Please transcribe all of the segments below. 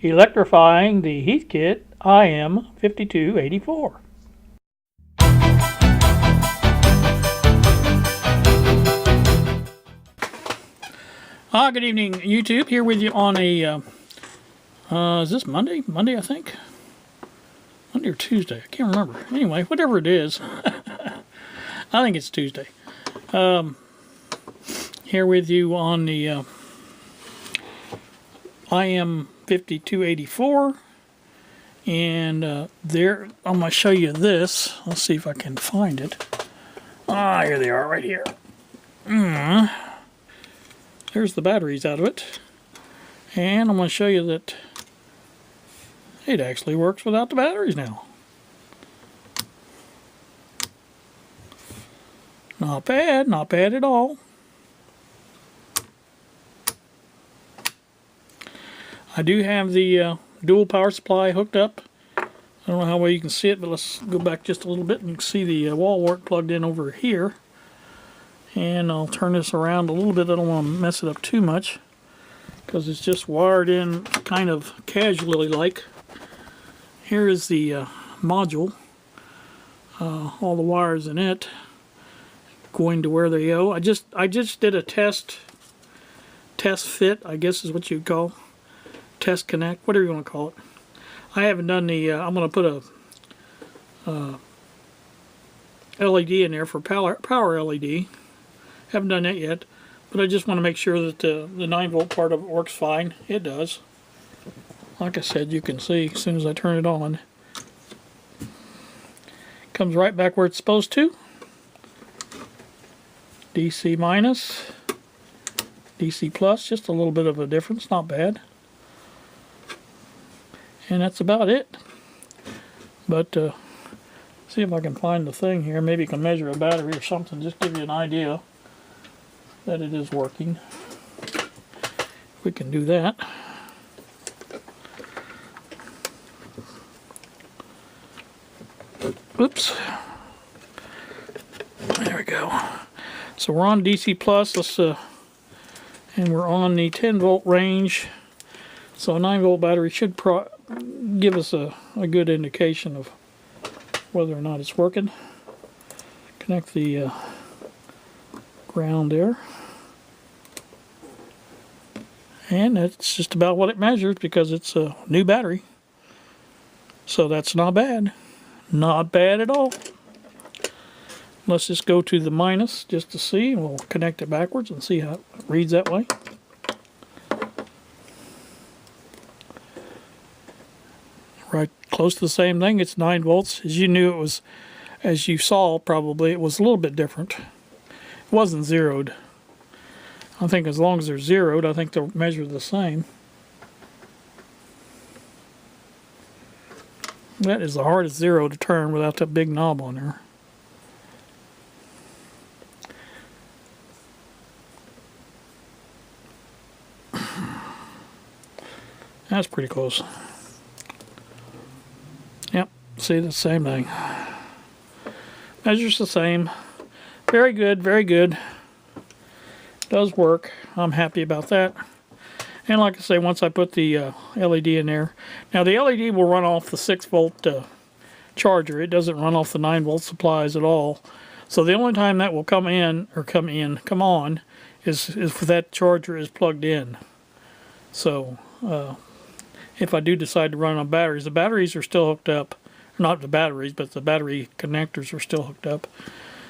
Electrifying the Heathkit IM-5284. Good evening, YouTube. Here with you on a, is this Monday? Monday, I think? Monday or Tuesday? I can't remember. Anyway, whatever it is. I think it's Tuesday. Here with you on the IM-5284. And there, I'm going to show you this. Let's see if I can find it. Here they are, right here. There's the batteries out of it. And I'm going to show you that it actually works without the batteries now. Not bad, not bad at all. I do have the dual power supply hooked up. I don't know how well you can see it, but let's go back just a little bit and see the wall wart plugged in over here. And I'll turn this around a little bit. I don't want to mess it up too much because it's just wired in kind of casually like. Here is the module. All the wires in it going to where they go. I just did a test fit, I guess is what you'd call. Test connect, whatever you want to call it. I haven't done the, I'm going to put a LED in there for power LED. Haven't done that yet, but I just want to make sure that the 9-volt part of it works fine. It does. Like I said, you can see as soon as I turn it on. Comes right back where it's supposed to. DC minus, DC plus, just a little bit of a difference, not bad. And that's about it. But see if I can find the thing here. Maybe you can measure a battery or something, just give you an idea that it is working. We can do that. Oops. There we go. So we're on DC plus. Let's and we're on the 10-volt range. So a 9-volt battery should give us a good indication of whether or not it's working. Connect the ground there. And that's just about what it measures because it's a new battery. So that's not bad. Not bad at all. Let's just go to the minus just to see, and we'll connect it backwards and see how it reads that way. Right close to the same thing. It's 9 volts. As you knew it was, as you saw probably, it was a little bit different. It wasn't zeroed. I think as long as they're zeroed, I think they'll measure the same. That is the hardest zero to turn without that big knob on there. That's pretty close. Yep, see the same thing. Measures the same. Very good, very good. Does work. I'm happy about that. And like I say, once I put the LED in there. Now the LED will run off the 6-volt charger. It doesn't run off the 9-volt supplies at all. So the only time that will come on, is if that charger is plugged in. So if I do decide to run on batteries, the batteries are still hooked up. Not the batteries, but the battery connectors are still hooked up.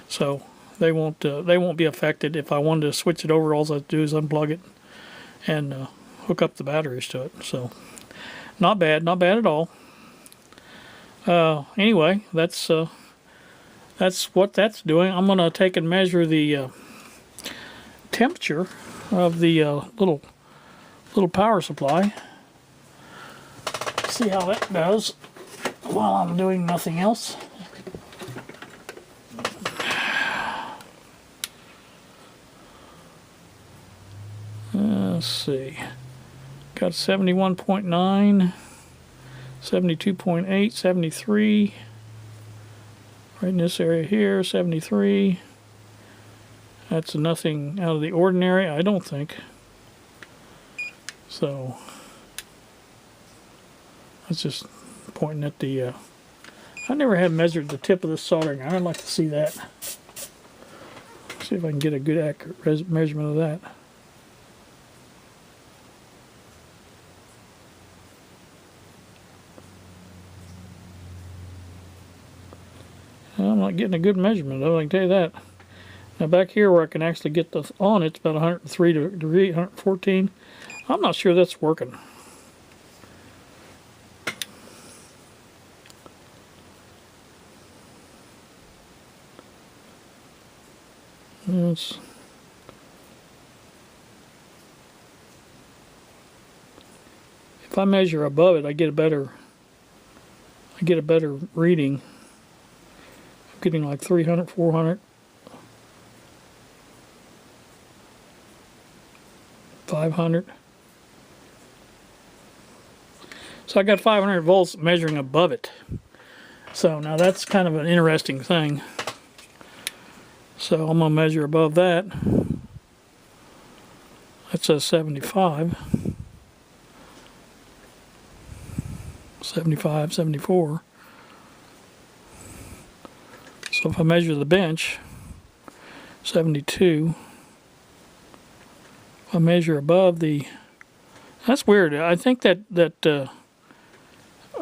So they won't be affected. If I wanted to switch it over, all I have to do is unplug it and hook up the batteries to it. So not bad at all. Anyway, that's what that's doing. I'm going to take and measure the temperature of the little power supply. See how that goes while I'm doing nothing else. Let's see. Got 71.9, 72.8, 73. Right in this area here, 73. That's nothing out of the ordinary, I don't think. So It's just pointing at the, I never have measured the tip of the soldering iron. I'd like to see that. See if I can get a good accurate measurement of that. I'm not getting a good measurement of it, I can tell you that. Now back here where I can actually get this on, it's about 103 degrees, 114. I'm not sure that's working. If I measure above it, I get a better reading. I'm getting like 300, 400, 500. So I got 500 volts measuring above it. So now that's kind of an interesting thing. So I'm going to measure above that. That says 75. 75, 74. So if I measure the bench, 72. If I measure above the, that's weird. I think that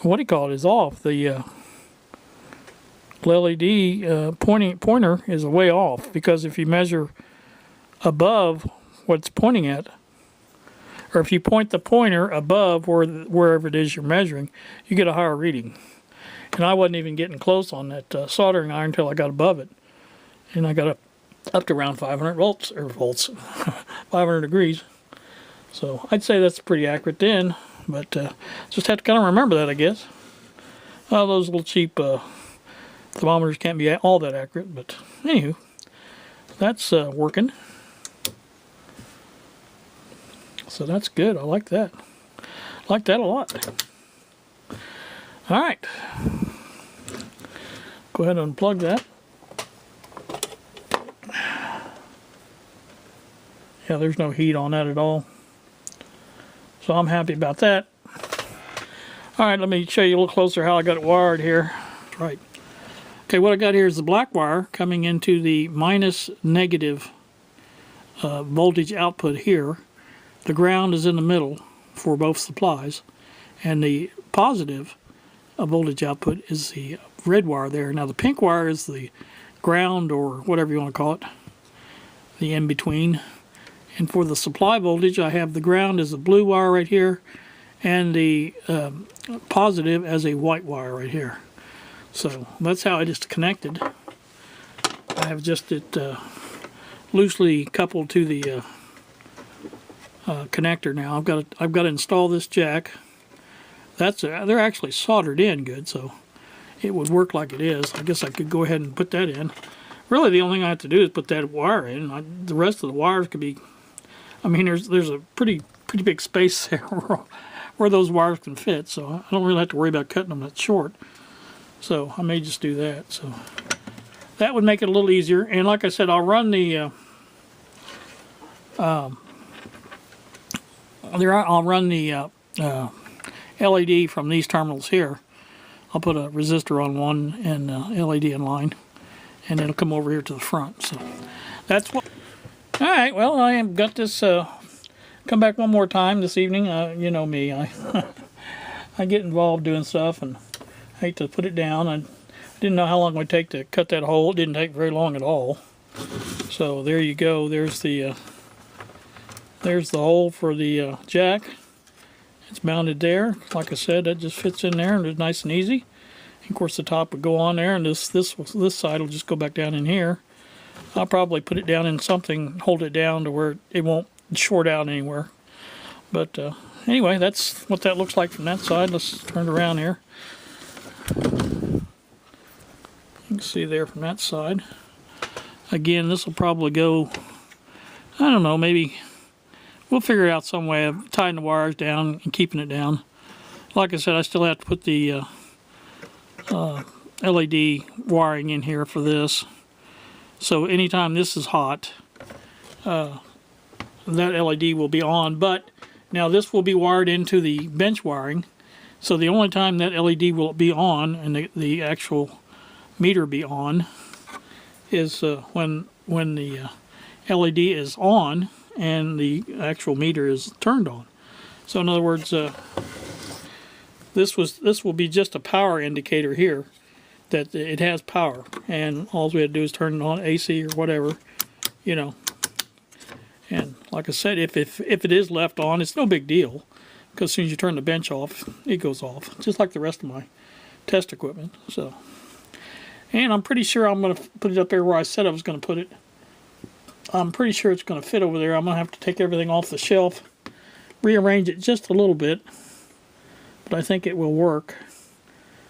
what do you call it, is off. The LED pointer is way off, because if you measure above what it's pointing at, or if you point the pointer above wherever it is you're measuring, you get a higher reading. And I wasn't even getting close on that soldering iron until I got above it, and I got up to around 500 volts, 500 degrees. So I'd say that's pretty accurate then, but just have to kind of remember that, I guess. Well, those little cheap thermometers can't be all that accurate, but anywho, that's working. So that's good. I like that. I like that a lot. All right. Go ahead and unplug that. Yeah, there's no heat on that at all. So I'm happy about that. All right, let me show you a little closer how I got it wired here. Right. Okay, what I got here is the black wire coming into the negative voltage output here. The ground is in the middle for both supplies, and the positive voltage output is the red wire there. Now the pink wire is the ground, or whatever you want to call it, the in-between. And for the supply voltage, I have the ground as a blue wire right here, and the positive as a white wire right here. So that's how it is connected. I have just it loosely coupled to the connector now. I've got to install this jack. They're actually soldered in good, so it would work like it is. I guess I could go ahead and put that in. Really, the only thing I have to do is put that wire in. The rest of the wires could be. I mean, there's a pretty big space there where those wires can fit, so I don't really have to worry about cutting them that short. So I may just do that. So that would make it a little easier. And like I said, I'll run the LED from these terminals here. I'll put a resistor on one and LED in line, and it'll come over here to the front. So that's what. All right. Well, I have got this. Come back one more time this evening. You know me. I get involved doing stuff and hate to put it down. I didn't know how long it would take to cut that hole. It didn't take very long at all. So there you go. There's the hole for the jack. It's mounted there. Like I said, that just fits in there and it's nice and easy. And of course, the top would go on there, and this side will just go back down in here. I'll probably put it down in something, hold it down to where it won't short out anywhere. But anyway, that's what that looks like from that side. Let's turn it around here. You can see there from that side. Again, this will probably go, I don't know, maybe we'll figure out some way of tying the wires down and keeping it down. Like I said, I still have to put the LED wiring in here for this. So anytime this is hot, that LED will be on. But now this will be wired into the bench wiring. So the only time that LED will be on and the actual meter be on is when the LED is on and the actual meter is turned on. So in other words, this will be just a power indicator here that it has power, and all we have to do is turn it on, AC or whatever, you know. And like I said, if it is left on, it's no big deal, because as soon as you turn the bench off, it goes off, just like the rest of my test equipment. So, and I'm pretty sure I'm going to put it up there where I said I was going to put it. I'm pretty sure it's going to fit over there. I'm going to have to take everything off the shelf, rearrange it just a little bit, but I think it will work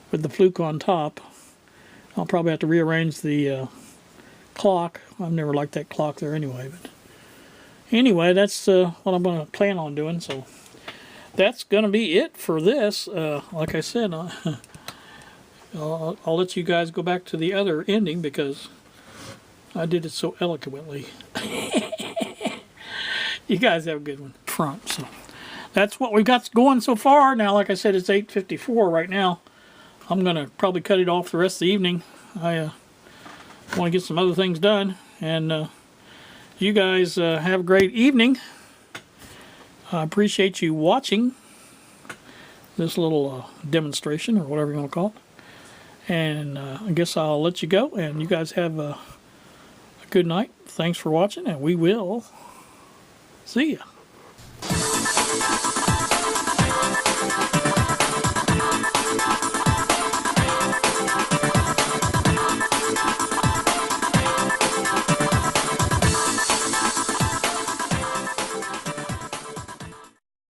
with the fluke on top. I'll probably have to rearrange the clock. I've never liked that clock there anyway, but anyway, that's what I'm going to plan on doing. So that's going to be it for this. Like I said, I'll let you guys go back to the other ending because I did it so eloquently. You guys have a good one. Front. So that's what we got going so far. Now, like I said, it's 8:54 right now. I'm going to probably cut it off the rest of the evening. I want to get some other things done. And you guys have a great evening. I appreciate you watching this little demonstration, or whatever you want to call it. And I guess I'll let you go. And you guys have a good night. Thanks for watching, and we will see ya.